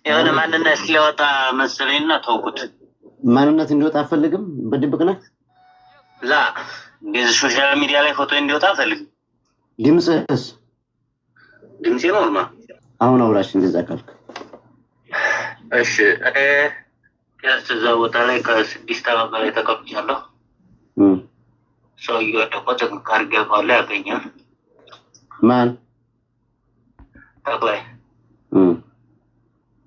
የሆነ ማንነት ሊወጣ መሰለኝና ተውኩት። ማንነት እንዲወጣ አፈልግም በድብቅ ነህ? ላ እንደዚህ ሶሻል ሚዲያ ላይ ፎቶ እንዲወጣ አፈልግም። ድምጽህስ? ድምጼ ኖርማ። አሁን አውራሽ እንደዛ ካልክ እሺ። እዛ ቦታ ላይ ከ6 ዓመት በላይ ተቀምጫለሁ። ሰውዬው ደግሞ ጥንካሬ ገባለ ያገኛል። ማን? ተባይ።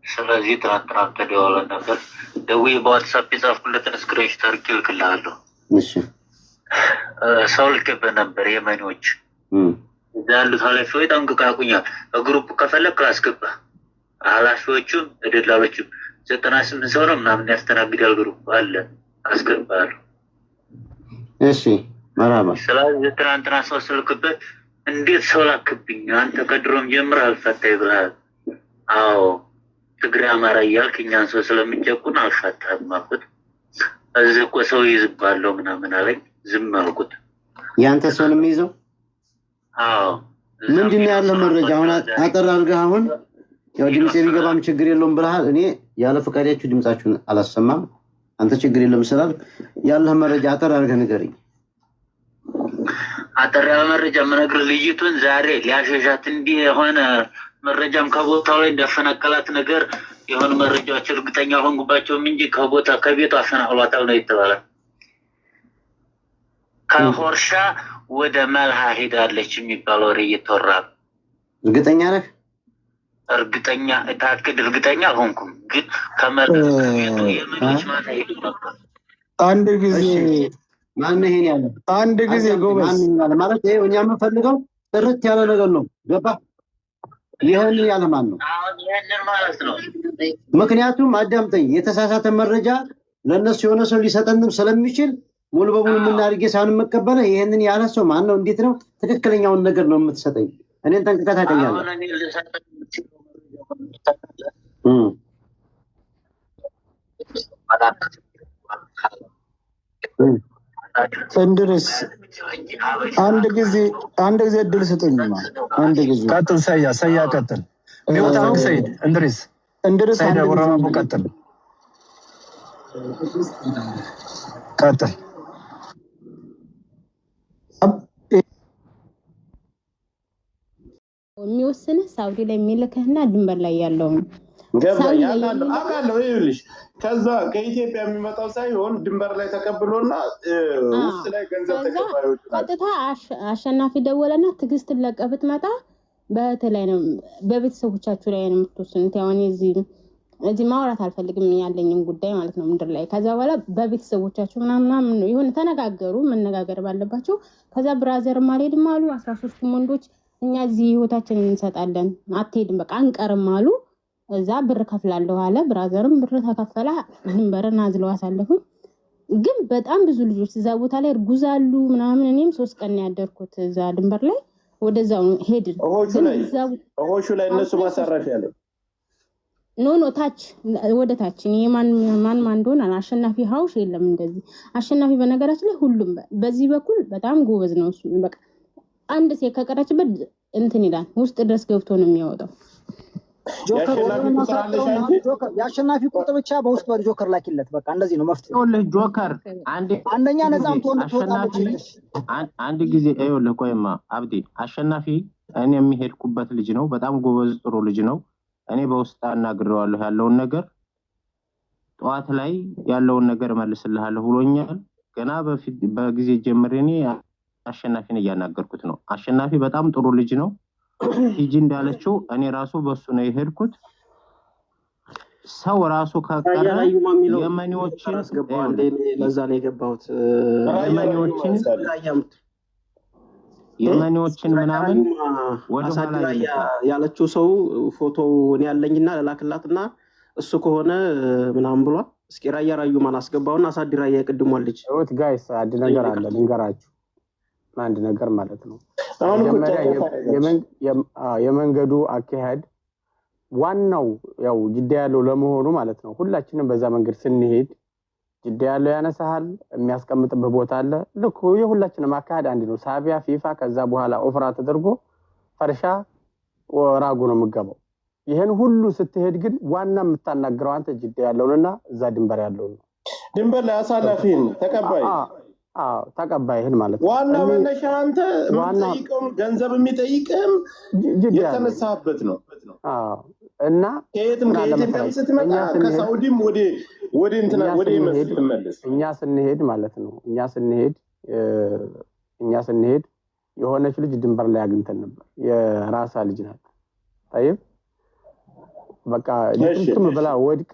ስለዚህ ትናንት ተደዋውለን ነበር። ደውዬ በዋትስአፕ የጻፍኩለትን ስክሪንሾት አድርጌ እልክልሃለሁ። እሺ። ሰው ልኬበት ነበር የመኒዎች እዛ ያሉት ኃላፊዎች ጠንቅቀው ያውቁኛል። በግሩፕ ከፈለክ አስገባ። ኃላፊዎቹም እድላሎችም 98 ሰው ነው ምናምን ያስተናግዳል። ግሩፕ አለ አስገባለሁ። እሺ መራባ። ስለዚህ ትናንትና ሰው ስልክበት እንዴት ሰው ላክብኝ አንተ ከድሮም ጀምረህ አልፈታህ ብለሃል። አዎ ትግሬ አማራ እያልክ እኛን ሰው ስለምንጨቁን አልፈታህም አልኩት። እዚህ እኮ ሰው ይዝባለሁ ምናምን አለኝ። ዝም አልኩት። ያንተ ሰው ነው የሚይዘው? አዎ። ምንድን ነው ያለው መረጃ? አሁን አጠር አድርገህ አሁን ያው ድምጼ ቢገባም ችግር የለውም ብለሃል። እኔ ያለ ፈቃዳችሁ ድምጻችሁን አላሰማም። አንተ ችግር የለም ስላል ያለህ መረጃ አጠር አድርገህ ንገረኝ። አጠር ያለ መረጃ የምነግርህ ልጅቱን ዛሬ ሊያሸሻት እንዲህ የሆነ መረጃም ከቦታው ላይ እንዳፈናቀላት ነገር የሆነ መረጃዎች እርግጠኛ ሆንኩባቸውም እንጂ ከቤቷ አፈናቅሏታል ነው የተባለ። ከሆርሻ ወደ መልሃ ሄዳለች የሚባል ወሬ እየተወራ ነው። እርግጠኛ ነህ? እርግጠኛ ታክድ እርግጠኛ አልሆንኩም፣ ግን ከመልቤቱ የመኖች ማታ ሄዱ ነበር። አንድ ጊዜ ማን ይሄን ያለ አንድ ጊዜ ጎበዝ ማለት ይሄ እኛ የምንፈልገው ጥርት ያለ ነገር ነው። ገባ? ይሄን ያለ ማን ነው? ይሄንን ማለት ነው። ምክንያቱም አዳምጠኝ፣ የተሳሳተ መረጃ ለነሱ የሆነ ሰው ሊሰጠንም ስለሚችል ሙሉ በሙሉ የምናርጌ ሳይሆን መቀበለ ይሄንን ያለ ሰው ማን ነው? እንዴት ነው? ትክክለኛውን ነገር ነው የምትሰጠኝ። እኔን ጠንቅቀህ ታውቀኛለህ። እንድርስ አንድ ጊዜ እድል ስጠኝ። አንድ ጊዜ ቀጥል። ሰያ ቀጥል። ሚወጣው ሰይድ እንድርስ ሰይድ ወራሙ ቀጥል። የሚወስንህ ሳውዲ ላይ የሚልክህና ድንበር ላይ ያለው አውቃለሁ። ይኸውልሽ ከዛ ከኢትዮጵያ የሚመጣው ሳይሆን ድንበር ላይ ተቀብሎና ውስጥ ላይ ገንዘብ ተቀባዮች ቀጥታ አሸናፊ ደወለና ትዕግስትን ለቀህ ብትመጣ በተለይ ነው በቤተሰቦቻችሁ ላይ ነው የምትወስኑት። ያው እኔ እዚህ ማውራት አልፈልግም ያለኝን ጉዳይ ማለት ነው ምድር ላይ። ከዛ በኋላ በቤተሰቦቻችሁ ምናምን ይሁን ተነጋገሩ፣ መነጋገር ባለባቸው። ከዛ ብራዘር ማልሄድም አሉ 13 ወንዶች እኛ እዚህ ህይወታችንን እንሰጣለን አትሄድም በቃ አንቀርም አሉ። እዛ ብር ከፍላለሁ አለ ብራዘርም ብር ተከፈለ። ድንበርን አዝለው አሳለፉኝ። ግን በጣም ብዙ ልጆች እዛ ቦታ ላይ እርጉዝ አሉ ምናምን። እኔም 3 ቀን ያደርኩት እዛ ድንበር ላይ ወደዛው ሄድን። ሆሹ ላይ እነሱ ማሰራፍ ያለ ኖ ታች ወደ ታች እኔ ማን እንደሆነ አሸናፊ ሀውሽ የለም እንደዚህ አሸናፊ። በነገራችን ላይ ሁሉም በዚህ በኩል በጣም ጎበዝ ነው እሱ። በቃ አንድ ሴት ከቀረችበት እንትን ይላል ውስጥ ድረስ ገብቶ ነው የሚያወጣው። የአሸናፊ ቁጥር ብቻ በውስጥ ጆከር ላኪለት። በቃ እንደዚህ ነው መፍትሄው። ጆከር አንደኛ ነፃም ትወጣለች። አንድ ጊዜ ይኸውልህ ቆይማ አብዲ አሸናፊ እኔ የሚሄድኩበት ልጅ ነው። በጣም ጎበዝ ጥሩ ልጅ ነው። እኔ በውስጥ አናግረዋለሁ ያለውን ነገር ጠዋት ላይ ያለውን ነገር መልስልሃለሁ ብሎኛል። ገና በጊዜ ጀምሬ እኔ አሸናፊን እያናገርኩት ነው። አሸናፊ በጣም ጥሩ ልጅ ነው። ሂጂ እንዳለችው እኔ ራሱ በሱ ነው የሄድኩት። ሰው ራሱ ከቀረ የመኒዎችን ለዛ ነው የገባሁት። የመኒዎችን ምናምን ወደ ኋላ ያለችው ሰው ፎቶውን ያለኝና ለላክላትና እሱ ከሆነ ምናምን ብሏል። እስኪ ራያ ማን አስገባውና አሳድራ ያቀድሟል ልጅ ወት ጋይስ አንድ ነገር አለ ልንገራችሁ። አንድ ነገር ማለት ነው የመንገዱ አካሄድ ዋናው ያው ጅዳ ያለው ለመሆኑ ማለት ነው። ሁላችንም በዛ መንገድ ስንሄድ ጅዳ ያለው ያነሳል የሚያስቀምጥበት ቦታ አለ። ልክ የሁላችንም አካሄድ አንድ ነው። ሳቢያ ፊፋ ከዛ በኋላ ኦፍራ ተደርጎ ፈርሻ ወራጉ ነው የምገባው። ይሄን ሁሉ ስትሄድ ግን ዋና የምታናግረው አንተ ጅዳ ያለውንና እዛ ድንበር ያለውን ነው። ድንበር ላይ አሳላፊን ተቀባይ ተቀባይህን ማለት ነው። ዋና መነሻ አንተ የምትጠይቀው ገንዘብ የሚጠይቅም የተነሳበት ነው። እና ከየትም ስትመጣ ከሳውዲም ወደ እንትና ወደ ይመስል ተመለስ። እኛ ስንሄድ የሆነች ልጅ ድንበር ላይ አግኝተን ነበር። የራሳ ልጅ ናት። طيب በቃ ልጅቱም ብላ ወድቃ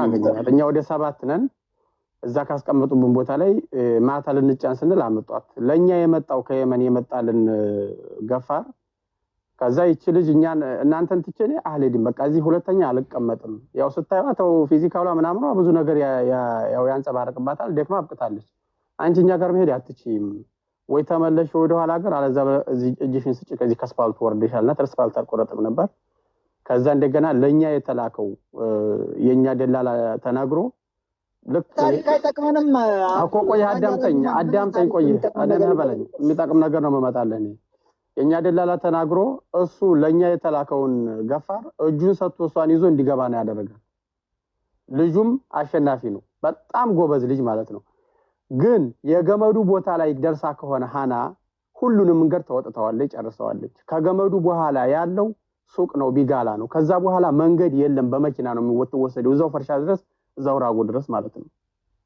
አገኘናት። እኛ ወደ 7 ነን። እዛ ካስቀመጡብን ቦታ ላይ ማታ ልንጫን ስንል አመጧት። ለኛ የመጣው ከየመን የመጣልን ገፋር ከዛ ይቺ ልጅ እናንተን ትቼኔ አልሄድም፣ በቃ እዚህ ሁለተኛ አልቀመጥም። ያው ስታዩዋተው ፊዚካሏ ምናምኗ ብዙ ነገር ያው ያንጸባረቅባታል። ደክማ አብቅታለች። አንቺኛ ጋር መሄድ አትችይም ወይ ተመለሽ ወደ ኋላ ሀገር፣ አለዛ እዚህ እጅሽን ስጭ ከዚህ ከስፓልቱ ወርደሻልና ተስፓልት አልቆረጥም ነበር። ከዛ እንደገና ለኛ የተላከው የኛ ደላላ ተናግሮ ልክ ታሪክ አይጠቅመንም እኮ ቆይ አዳምጠኝ ቆይ እኔ በለኝ የሚጠቅም ነገር ነው መመጣለኝ። የኛ ደላላ ተናግሮ እሱ ለኛ የተላከውን ገፋር እጁን ሰጥቶ እሷን ይዞ እንዲገባ ነው ያደረገው። ልጁም አሸናፊ ነው፣ በጣም ጎበዝ ልጅ ማለት ነው። ግን የገመዱ ቦታ ላይ ደርሳ ከሆነ ሃና ሁሉንም መንገድ ተወጥተዋለች፣ ጨርሰዋለች። ከገመዱ በኋላ ያለው ሱቅ ነው፣ ቢጋላ ነው። ከዛ በኋላ መንገድ የለም፣ በመኪና ነው የሚወሰደው እዛው ፈርሻ ድረስ እዛው ራጎ ድረስ ማለት ነው።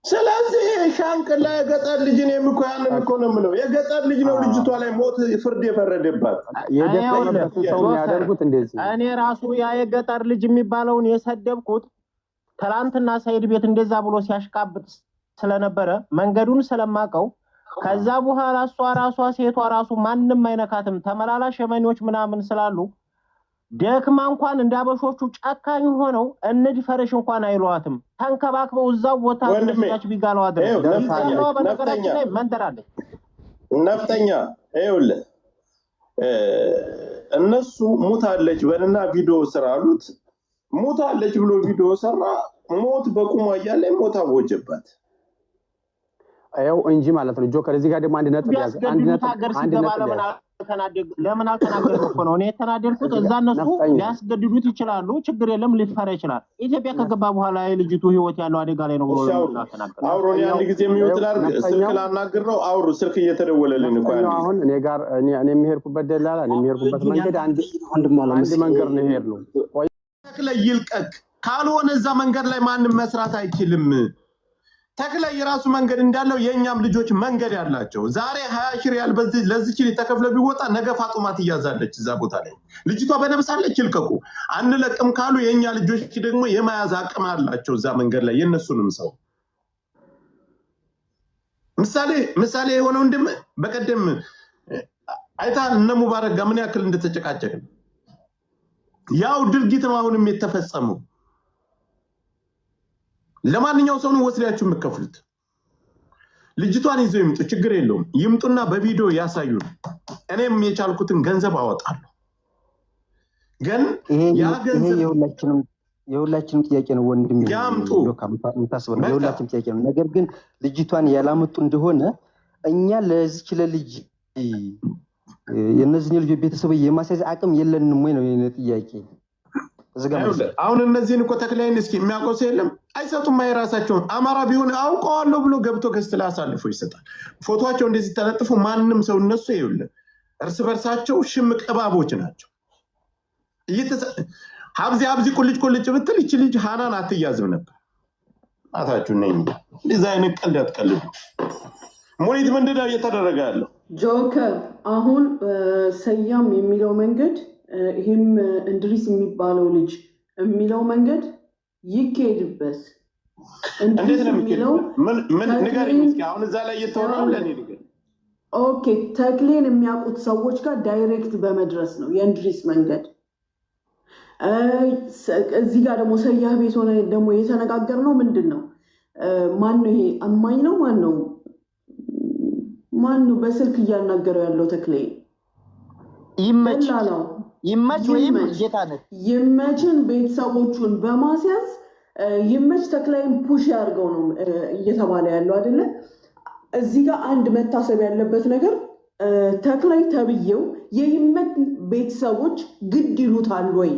ስለዚህ ሻንቅላ የገጠር ልጅ ነው የሚቆያንን እኮ ነው የምለው። የገጠር ልጅ ነው ልጅቷ ላይ ሞት ፍርድ የፈረደባት። የደከመበት ሰው ያደርጉት እንደዚህ። እኔ ራሱ ያ የገጠር ልጅ የሚባለውን የሰደብኩት ትላንትና ሳይድ ቤት እንደዛ ብሎ ሲያሽቃብጥ ስለነበረ መንገዱን ስለማቀው ከዛ በኋላ እሷ ራሷ ሴቷ ራሱ ማንንም አይነካትም ተመላላሽ የመኔዎች ምናምን ስላሉ ደክማ እንኳን እንዳበሾቹ ጨካኝ ሆነው እንድፈረሽ እንኳን አይሏትም። ተንከባክበው እዛው ቦታ ተነሳች ቢጋለው አድርገው ደርሳለው። በነገራችን ላይ መንደራለች ነፍጠኛ ይኸውልህ እነሱ ሙታለች በልና ቪዲዮ ስራሉት። ሙታለች ብሎ ቪዲዮ ሰራ። ሞት በቁሟ እያለ ሞት አወጀባት። አየው እንጂ ማለት ነው። ጆከር እዚህ ጋር ደግሞ አንድ ነጥብ ያዘ። ለምን አልተናገረም እኮ ነው እኔ የተናደድኩት። እዛ እነሱ ሊያስገድዱት ይችላሉ፣ ችግር የለም ሊፈራ ይችላል። ኢትዮጵያ ከገባ በኋላ የልጅቱ ህይወት ያለው አደጋ ላይ ነው ብሎ ተናገረ። አውሮን ያን ጊዜ የሚወጥ ላርግ ስልክ ላናግር ነው። አውሩ ስልክ እየተደወለልኝ እኮ አሁን እኔ ጋር እኔ የሚሄድኩበት ደላላ እኔ የሚሄድኩበት መንገድ አንድ መንገድ ነው ይሄድ ነው። ተክለ ይልቀቅ ካልሆነ እዛ መንገድ ላይ ማንም መስራት አይችልም። ተክለ የራሱ መንገድ እንዳለው የኛም ልጆች መንገድ ያላቸው። ዛሬ 20 ሺህ ሪያል ለዚች ልጅ ተከፍለ ቢወጣ ነገ ፋጡማ ትያዛለች እዛ ቦታ ላይ። ልጅቷ በነብሳለች ይልቀቁ። አንለቅም ካሉ የኛ ልጆች ደግሞ የማያዝ አቅም አላቸው እዛ መንገድ ላይ የነሱንም ሰው ምሳሌ የሆነው እንደም በቀደም አይታ እነ ሙባረክ ጋር ምን ያክል እንደተጨቃጨቅን ያው ድርጊት ነው አሁንም የተፈጸመው። ለማንኛው ሰው ነው ወስዳችሁ የምትከፍሉት? ልጅቷን ይዘው ይምጡ፣ ችግር የለውም ይምጡና በቪዲዮ ያሳዩን። እኔም የቻልኩትን ገንዘብ አወጣለሁ። ግን ያ ገንዘብ የሁላችንም ጥያቄ ነው ወንድም ያምጡ የሁላችንም ጥያቄ ነው። ነገር ግን ልጅቷን ያላመጡ እንደሆነ እኛ ለዚች ለልጅ የነዚህን ልጆች ቤተሰብ የማሳዝ አቅም የለንም ወይ ነው የኔ ጥያቄ። አሁን እነዚህን እኮ ተክላይን እስኪ የሚያውቀው ሰው የለም። አይሰጡም። የራሳቸውን አማራ ቢሆን አውቀዋለሁ ብሎ ገብቶ ከስትላ አሳልፎ ይሰጣል። ፎቶቸው እንደዚህ ተለጥፎ ማንም ሰው እነሱ ይኸውልህ እርስ በርሳቸው ሽምቅ እባቦች ናቸው። ሀብዚ ቁልጭ ብትል ይቺ ልጅ ሃናን አትያዝም ነበር። አታችሁ ነኝ ዲዛይን ቀልድ አትቀልዱ። ሙኒት ምንድነው እየተደረገ ያለው? ጆከር አሁን ሰያም የሚለው መንገድ ይሄም እንድሪስ የሚባለው ልጅ የሚለው መንገድ ይኬድበት። እንዴት ነው የሚለው? ምን ንገሪኝ እስኪ። አሁን እዛ ላይ እየተወራው ለኔ ንገሪኝ። ኦኬ ተክሌን የሚያውቁት ሰዎች ጋር ዳይሬክት በመድረስ ነው የእንድሪስ መንገድ። እዚህ ጋር ደግሞ ሰያህ ቤት ሆነ ደግሞ የተነጋገርነው ምንድን ነው? ማን ነው ይሄ አማኝ ነው? ማን ነው በስልክ እያናገረው ያለው? ተክሌ ይመች ወይም ጌታነት ይመችን ቤተሰቦቹን በማስያዝ ይመች ተክላይም ፑሽ ያርገው ነው እየተባለ ያለው አይደለ? እዚህ ጋር አንድ መታሰብ ያለበት ነገር ተክላይ ተብየው የይመች ቤተሰቦች ግድ ይሉታል ወይ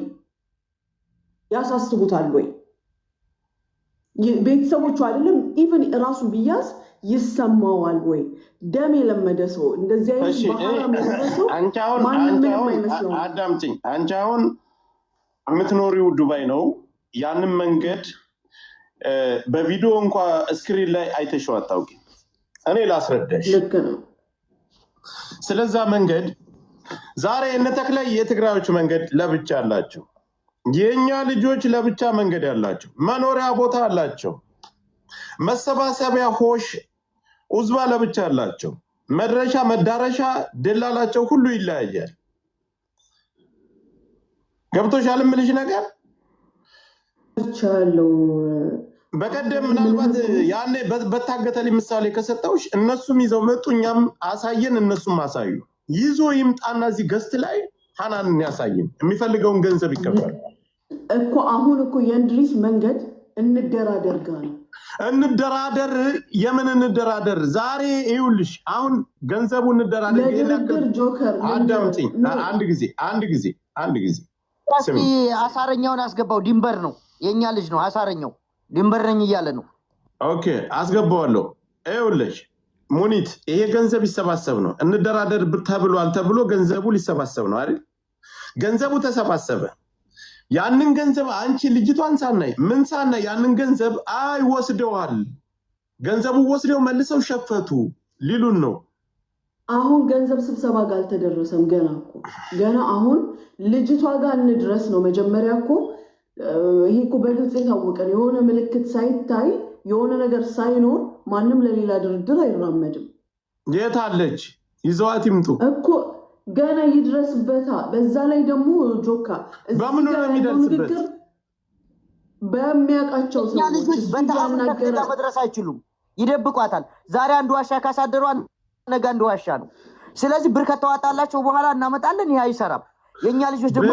ያሳስቡታል ወይ? ቤተሰቦቹ አይደለም ኢቭን ራሱ ቢያዝ ይሰማዋል ወይ? ደም የለመደ ሰው እንደዚህ አይነት ባህራም ሰው አዳምጪኝ። አንቺ አሁን የምትኖሪው ዱባይ ነው። ያንን መንገድ በቪዲዮ እንኳን ስክሪን ላይ አይተሽው አታውቂም። እኔ ላስረዳሽ። ልክ ነው። ስለዛ መንገድ ዛሬ እነ ተክላይ የትግራዮች መንገድ ለብቻ አላቸው። የኛ ልጆች ለብቻ መንገድ ያላቸው፣ መኖሪያ ቦታ አላቸው፣ መሰባሰቢያ ሆሽ ኡዝባ ለብቻ አላቸው፣ መድረሻ መዳረሻ ደላላቸው ሁሉ ይለያያል። ገብቶሻል የምልሽ ነገር? በቀደም ምናልባት ያኔ በታገተልኝ ምሳሌ ከሰጠውሽ እነሱም ይዘው መጡ፣ እኛም አሳየን፣ እነሱም አሳዩ። ይዞ ይምጣና እዚህ ገስት ላይ ሐናንን ያሳየን፣ የሚፈልገውን ገንዘብ ይከፈል እኮ። አሁን እኮ የእንድሪስ መንገድ እንደራደር ጋር ነው። እንደራደር የምን እንደራደር? ዛሬ ይኸውልሽ አሁን ገንዘቡ እንደራደር ለድርድር ጆከር አዳምጪኝ። አንድ ጊዜ አሳረኛውን አስገባው። ድንበር ነው የኛ ልጅ ነው። አሳረኛው ድንበር ነኝ እያለ ነው። ኦኬ አስገባዋለሁ። ይኸውልሽ ሙኒት ይሄ ገንዘብ ይሰባሰብ ነው። እንደራደር ተብሏል ተብሎ ገንዘቡ ሊሰባሰብ ነው አይደል? ገንዘቡ ተሰባሰበ። ያንን ገንዘብ አንቺ ልጅቷን ሳናይ ምን ሳናይ ያንን ገንዘብ ወስደዋል። ገንዘቡ ወስደው መልሰው ሸፈቱ ሊሉን ነው። አሁን ገንዘብ ስብሰባ ጋር አልተደረሰም ገና አሁን ልጅቷ ጋር እንድረስ ነው። መጀመሪያ እኮ ይሄ እኮ በግልጽ የታወቀ የሆነ ምልክት ሳይታይ የሆነ ነገር ሳይኖር ማንም ለሌላ ድርድር አይራመድም። የት አለች? ይዘዋት ይምጡ እኮ ገና ይድረስበታ። በዛ ላይ ደግሞ ጆካ በምን ነው የሚደርስበት? በሚያውቃቸው ሰዎች በተናገረ መድረስ አይችሉም፣ ይደብቋታል። ዛሬ አንድ ዋሻ ካሳደሩ ነገ አንድ ዋሻ ነው። ስለዚህ ብር ከተዋጣላቸው በኋላ እናመጣለን። ይሄ አይሰራም። የኛ ልጆች ደግሞ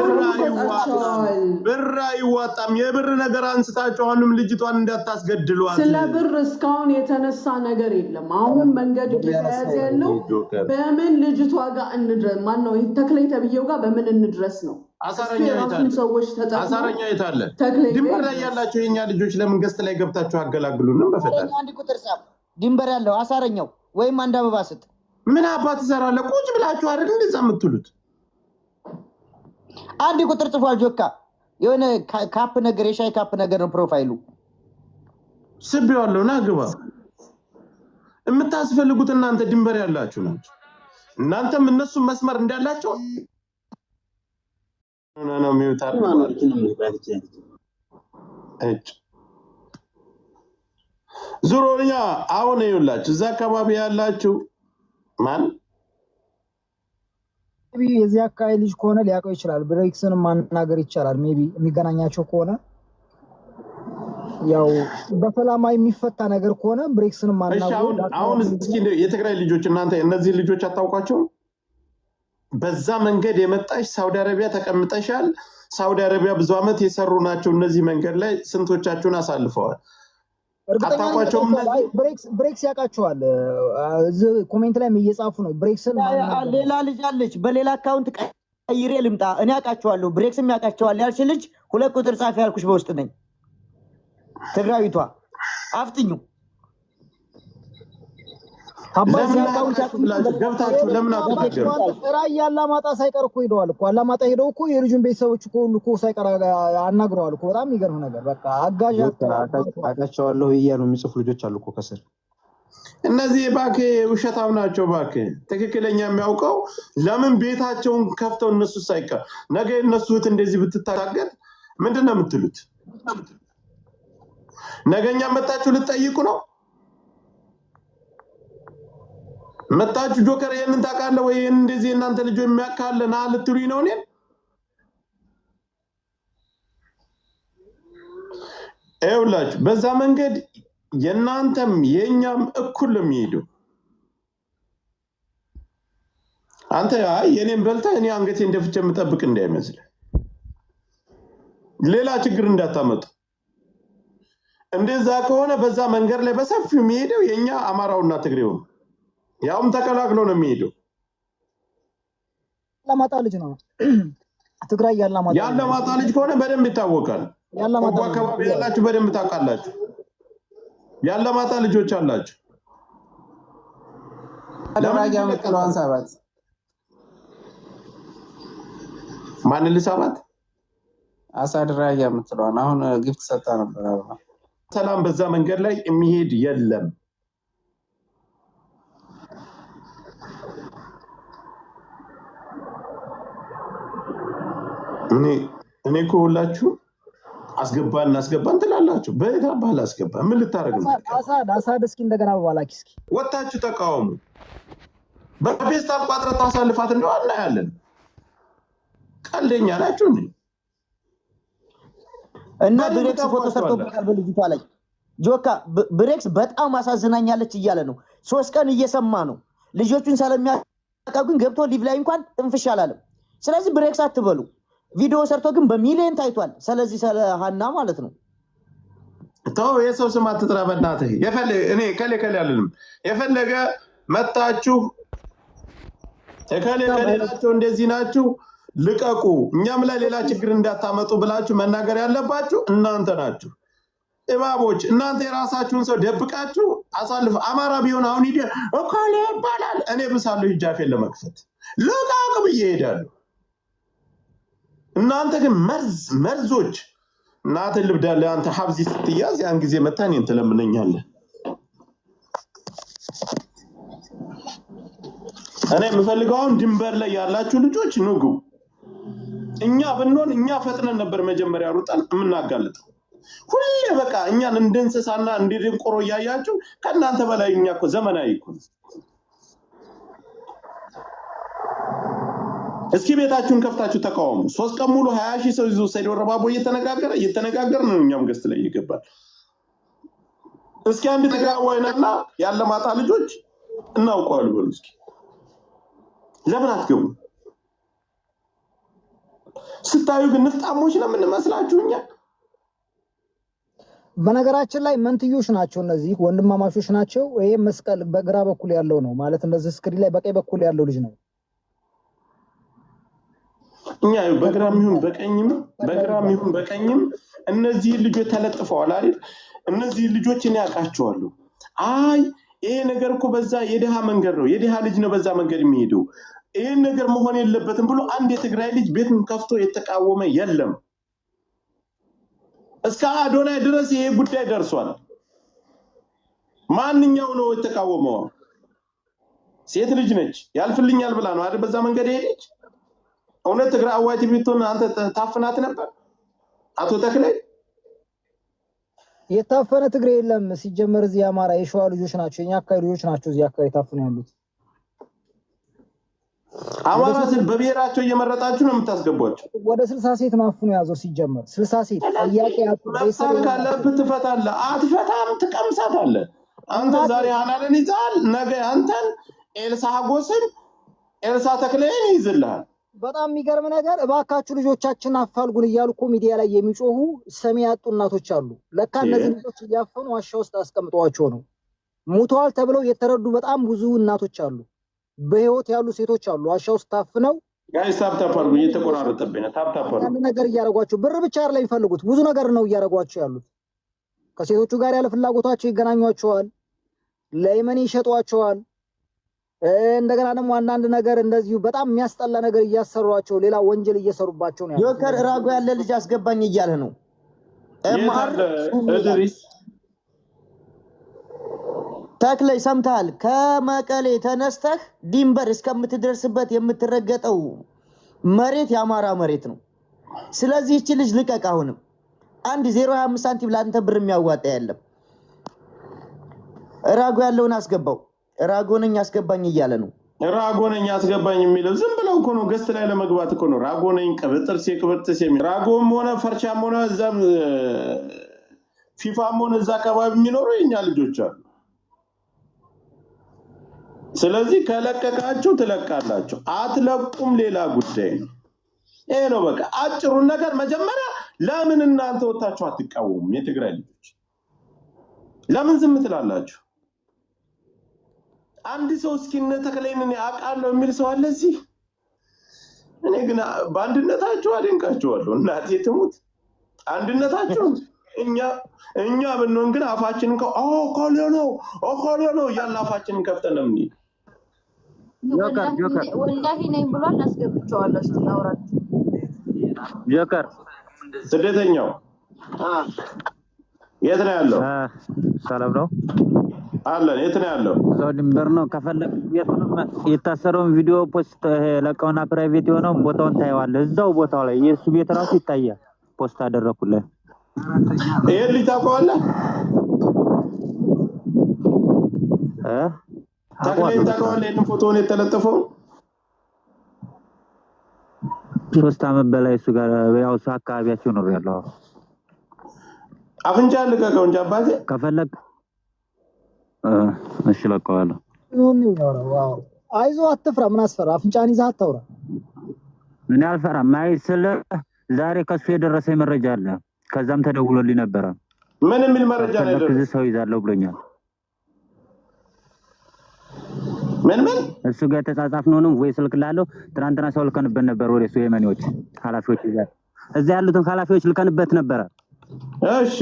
ብር አይዋጣም። የብር ነገር አንስታቸው አሁንም ልጅቷን እንዳታስገድሏት። ስለ ብር እስካሁን የተነሳ ነገር የለም። አሁን መንገዱ እየተያዘ ያለው በምን ልጅቷ ጋር እንድረስ፣ ማነው ተክላይ ተብዬው ጋር በምን እንድረስ ነው። አሳረኛ የት አለ? ድንበር ላይ ያላቸው የኛ ልጆች ለምን ገስት ላይ ገብታችሁ አገላግሉንም? በፈጣሪ አንድ ቁጥር ጻፍ። ድንበር ያለው አሳረኛው ወይም አንድ አበባ ስጥ። ምን አባት ትሰራለ? ቁጭ ብላችሁ አይደል እንደዛ የምትሉት? አንድ ቁጥር ጽፏል ጆካ። የሆነ ካፕ ነገር የሻይ ካፕ ነገር ነው ፕሮፋይሉ። ስቤዋለሁ። ና ግባ። የምታስፈልጉት እናንተ ድንበር ያላችሁ ናችሁ። እናንተም እነሱም መስመር እንዳላቸው ነው የሚውታል ማለት ዙሮኛ አሁን ይውላችሁ እዛ አካባቢ ያላችሁ ማን የዚህ አካባቢ ልጅ ከሆነ ሊያውቀው ይችላል። ብሬክስን ማናገር ይቻላል። ሜቢ የሚገናኛቸው ከሆነ ያው በሰላማዊ የሚፈታ ነገር ከሆነ ብሬክስን ማናገር። አሁን እስኪ የትግራይ ልጆች እናንተ እነዚህ ልጆች አታውቋቸው? በዛ መንገድ የመጣሽ ሳውዲ አረቢያ ተቀምጠሻል። ሳውዲ አረቢያ ብዙ ዓመት የሰሩ ናቸው። እነዚህ መንገድ ላይ ስንቶቻችሁን አሳልፈዋል። አታውቋቸውም? ብሬክስ ያውቃቸዋል። ኮሜንት ላይ እየጻፉ ነው። ብሬክስን ሌላ ልጅ አለች በሌላ አካውንት ቀይሬ ልምጣ እኔ ያውቃቸዋለሁ። ብሬክስም ያውቃቸዋል ያልሽ ልጅ 2 ቁጥር ጻፊ ያልኩሽ በውስጥ ነኝ። ትግራዊቷ አፍጥኙ ገብታችሁ ለምን አትናገሩ? ራያ አላማጣ ሳይቀር እኮ ሄደዋል እኮ። አላማጣ ሄደው እኮ የልጁን ቤተሰቦች እኮ ሁሉ እኮ ሳይቀር አናግረዋል እኮ። በጣም የሚገርም ነገር። በቃ አጋዥ አውቃቸዋለሁ እያሉ የሚጽፉ ልጆች አሉ እኮ ከስር። እነዚህ እባክህ ውሸታም ናቸው። እባክህ ትክክለኛ የሚያውቀው ለምን ቤታቸውን ከፍተው እነሱ ሳይቀር ነገ እነሱ እንደዚህ ብትታገድ ምንድን ነው የምትሉት? ነገኛ መጣችሁ ልትጠይቁ ነው? መጣችሁ ጆከር ይሄንን ታውቃለህ ወይ? እንደዚህ እናንተ ልጆች የሚያካለና ልትሉኝ ነው? እኔን ይኸውላችሁ በዛ መንገድ የእናንተም የኛም እኩል ነው የሚሄደው። አንተ የኔን በልተህ እኔ አንገቴን ደፍቼ የምጠብቅ እንዳይመስል ሌላ ችግር እንዳታመጡ። እንደዛ ከሆነ በዛ መንገድ ላይ በሰፊው የሚሄደው የኛ አማራውና ትግሬው ያውም ተቀላቅሎ ነው የሚሄደው። ያላማጣ ልጅ ነው። ትግራይ ያላማጣ ልጅ ከሆነ በደንብ ይታወቃል። ያላማጣ አካባቢ ያላችሁ በደንብ ታውቃላችሁ። ያላማጣ ልጆች አላችሁ። አደራጃ መጥሏን ሰባት ማን ልሳባት አሳድራያ የምትለዋን አሁን ጊፍት ሰጣ ነበር። ሰላም በዛ መንገድ ላይ የሚሄድ የለም። እኔ እኮ ሁላችሁ አስገባን ትላላችሁ። በየት አባል አስገባ? ምን ልታረግ ነው? አሳድ እስኪ እንደገና በባላኪ እስኪ ወጣችሁ ተቃውሙ። በፌስታል ቋጥረት ታሳልፋት እንደው እናያለን። ቀልደኛ ናችሁ እና ብሬክስ ፎቶ ሰርቶብኛል በልጅቷ ላይ ጆካ። ብሬክስ በጣም አሳዝናኛለች እያለ ነው። 3 ቀን እየሰማ ነው። ልጆቹን ስለሚያውቀው ግን ገብቶ ሊቭ ላይ እንኳን ጥንፍሽ አላለም። ስለዚህ ብሬክስ አትበሉ። ቪዲዮ ሰርቶ ግን በሚሊዮን ታይቷል። ስለዚህ ስለ ሀና ማለት ነው። ተው የሰው ስም አትጥራ በእናትህ። እኔ ከሌ አልልም። የፈለገ መጣችሁ ከሌ ናቸው እንደዚህ ናችሁ ልቀቁ፣ እኛም ላይ ሌላ ችግር እንዳታመጡ ብላችሁ መናገር ያለባችሁ እናንተ ናችሁ። እባቦች እናንተ የራሳችሁን ሰው ደብቃችሁ አሳልፍ። አማራ ቢሆን አሁን ሂደ እኮሌ ይባላል። እኔ ብሳለሁ ሂጃፌን ለመክፈት ልቀቅ ብዬ እሄዳለሁ። እናንተ ግን መርዞች እናትን ልብዳለ። አንተ ሀብዚ ስትያዝ ያን ጊዜ መታ እኔን ትለምነኛለህ። እኔ የምፈልገው አሁን ድንበር ላይ ያላችሁ ልጆች ንጉ። እኛ ብንሆን እኛ ፈጥነን ነበር መጀመሪያ ሩጠን የምናጋልጠው። ሁሌ በቃ እኛን እንደ እንስሳና እንደ ድንቆሮ እያያችሁ ከእናንተ በላይ እኛ እኮ ዘመናዊ እኮ። እስኪ ቤታችሁን ከፍታችሁ ተቃወሙ። 3 ቀን ሙሉ 20 ሺህ ሰው ይዞ ሰይዶ ረባቦ እየተነጋገረ ነው። እኛም ገስት ላይ ይገባል። እስኪ አንድ ትግራዋይና ያለማጣ ልጆች እናውቀዋል በሉ እስኪ። ለምን አትገቡ? ስታዩ ግን ንፍጣሞች ነው የምንመስላችሁ እኛ። በነገራችን ላይ መንትዮሽ ናቸው እነዚህ ወንድማማቾች ናቸው። ይሄ መስቀል በግራ በኩል ያለው ነው ማለት እንደዚህ ስክሪን ላይ በቀኝ በኩል ያለው ልጅ ነው። እኛ በግራም ይሁን በቀኝም እነዚህ ልጆች ተለጥፈዋል አይደል? እነዚህ ልጆች እኔ ያውቃቸዋለሁ። አይ ይሄ ነገር እኮ በዛ የደሃ መንገድ ነው፣ የደሃ ልጅ ነው በዛ መንገድ የሚሄደው፣ ይሄን ነገር መሆን የለበትም ብሎ አንድ የትግራይ ልጅ ቤቱን ከፍቶ የተቃወመ የለም። እስከ አዶናይ ድረስ ይሄ ጉዳይ ደርሷል። ማንኛው ነው የተቃወመው? ሴት ልጅ ነች ያልፍልኛል ብላ ነው አይደል በዛ መንገድ ሄደች። እውነት ትግራይ አዋይቲ ቢቶን አንተ ታፍናት ነበር? አቶ ተክሌ የታፈነ ትግሬ የለም። ሲጀመር እዚህ አማራ የሸዋ ልጆች ናቸው፣ የኛ አካባቢ ልጆች ናቸው እዚህ አካባቢ ታፍኑ ያሉት። አማራ ስል በብሔራቸው እየመረጣችሁ ነው የምታስገቧቸው። ወደ 60 ሴት ነው አፍኑ ያዘው። ሲጀመር 60 ሴት ጥያቄ መፍታት ካለብህ ትፈታለህ፣ አትፈታም ትቀምሳታለህ። አንተ ዛሬ ሀናንን ይዛል፣ ነገ አንተን ኤልሳ ሀጎስን ኤልሳ ተክሌን ይዝልሃል። በጣም የሚገርም ነገር እባካችሁ ልጆቻችን አፋልጉን እያሉ እኮ ሚዲያ ላይ የሚጮሁ ሰሚ ያጡ እናቶች አሉ። ለካ እነዚህ ልጆች እያፈኑ ዋሻ ውስጥ አስቀምጠዋቸው ነው። ሙተዋል ተብለው የተረዱ በጣም ብዙ እናቶች አሉ። በህይወት ያሉ ሴቶች አሉ ዋሻ ውስጥ ታፍነው። ጋይስ ታፕታፕ እየተቆራረጠብኝ ነው። ታፕታፕ ነገር እያደረጓቸው ብር ብቻ አይደለም የሚፈልጉት፣ ብዙ ነገር ነው እያደረጓቸው ያሉት። ከሴቶቹ ጋር ያለ ፍላጎታቸው ይገናኟቸዋል፣ ለየመን ይሸጧቸዋል። እንደገና ደግሞ አንዳንድ ነገር እንደዚሁ በጣም የሚያስጠላ ነገር እያሰሯቸው ሌላ ወንጀል እየሰሩባቸው ነው። ጆከር ራጎ ያለ ልጅ አስገባኝ እያለ ነው። እድሪስ ተክለይ ሰምተሃል? ከመቀሌ ተነስተህ ድንበር እስከምትደርስበት የምትረገጠው መሬት የአማራ መሬት ነው። ስለዚህ እቺ ልጅ ልቀቅ። አሁንም 0.25 ሳንቲም ለአንተ ብር የሚያዋጣ የለም። ራጎ ያለውን አስገባው። ራጎ ነኝ አስገባኝ እያለ ነው። ራጎ ነኝ አስገባኝ የሚለው ዝም ብለው እኮ ነው፣ ገስት ላይ ለመግባት እኮ ነው። ራጎ ነኝ ቅብጥርሴ ራጎም ሆነ ፈርቻም ሆነ እዛም ፊፋም ሆነ እዛ አካባቢ የሚኖሩ የኛ ልጆች አሉ። ስለዚህ ከለቀቃችሁ ትለቃላችሁ፣ አትለቁም ሌላ ጉዳይ ነው። ይሄ ነው በቃ አጭሩን ነገር። መጀመሪያ ለምን እናንተ ወጣችሁ አትቃወሙም? የትግራይ ልጆች ለምን ዝም ትላላችሁ? አንድ ሰው እስኪ እነ ተክሌን አውቃለሁ የሚል ሰው አለ እዚህ? እኔ ግን በአንድነታችሁ አደንቃችኋለሁ። እናቴ ትሙት አንድነታችሁ እኛ ብንሆን ግን አፋችንን ኮሎ ነው እያልን አፋችንን ከፍተን ነው የምንሄድ። ወላሂ ነኝ ብሏል። አስገብቼዋለሁ። እስኪ አውራችሁ ጆከር ስደተኛው የት ነው ያለው? ሰላም ነው አለን። የት ነው ያለው? እዛው ድንበር ነው። ከፈለክ የታሰረውን ቪዲዮ ፖስት ለቀውና ፕራይቬት የሆነው ቦታውን ታየዋለህ። እዛው ቦታው ላይ የሱ ቤት ራሱ ይታያል። ፖስት አደረኩልህ። ይሄ ልጅ ታውቀዋለህ? ታውቀዋለህ? ይሄን ፎቶውን የተለጠፈው 3 ዓመት በላይ እሱ ጋር ያው እሱ አካባቢያቸው ነው ያለው። አፍንጫ ልቀቀው እንጂ አባቴ ከፈለክ እሺ ለቀዋለሁ። አይዞህ አትፍራ። ምን አስፈራ? አፍንጫን ይዘህ አታውራ። እኔ አልፈራም። ስለ ዛሬ ከሱ የደረሰኝ መረጃ አለ። ከዛም ተደውሎልኝ ነበረ። ምን የሚል መረጃ ነው የደረሰው? ከዚህ ሰው ይዛለሁ ብሎኛል። ምን እሱ ጋር ተጻጻፍነው ነው ወይ ስልክ ላለው ትናንትና ሰው ልከንበት ነበር። ወደ እሱ የመኔዎች ኃላፊዎች እዛ ያሉትን ኃላፊዎች ልከንበት ነበረ። እሺ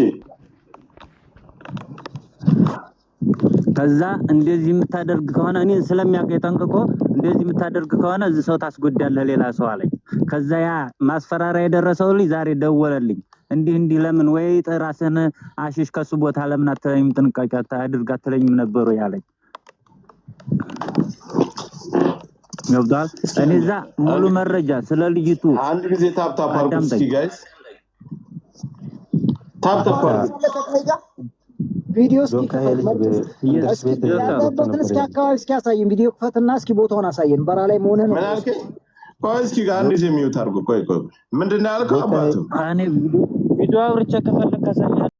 ከዛ እንደዚህ የምታደርግ ከሆነ እኔ ስለሚያውቀኝ ጠንቅቆ እንደዚህ የምታደርግ ከሆነ እዚህ ሰው ታስጎዳለህ ሌላ ሰው አለኝ። ከዛ ያ ማስፈራሪያ የደረሰው ልጅ ዛሬ ደወለልኝ። እንዲህ ለምን ወይ ራስህን አሽሽ ከሱ ቦታ ለምን አትለኝም? ጥንቃቄ አድርግ አትለኝም ነበሩ ያለኝ። ገብቷል። እኔ እዛ ሙሉ መረጃ ስለ ልጅቱ አንድ ጊዜ ታፕታፕ አድርጉ እስኪ ጋይስ፣ ታፕታፕ አድርጉ። ቪዲዮ እስኪ አካባቢ እስኪ ያሳየን። ቪዲዮ ክፈትና እስኪ ቦታውን አሳየን። በራ ላይ መሆነ ነው። ምን አልከኝ? ቆይ እስኪ ጋር አንድ ጊዜ ሚውት አድርጉ። ቆይ ምንድን ነው ያልከው? አባቱ እኔ ቪዲዮ አውርቼ ከፈለክ አሳያለሁ።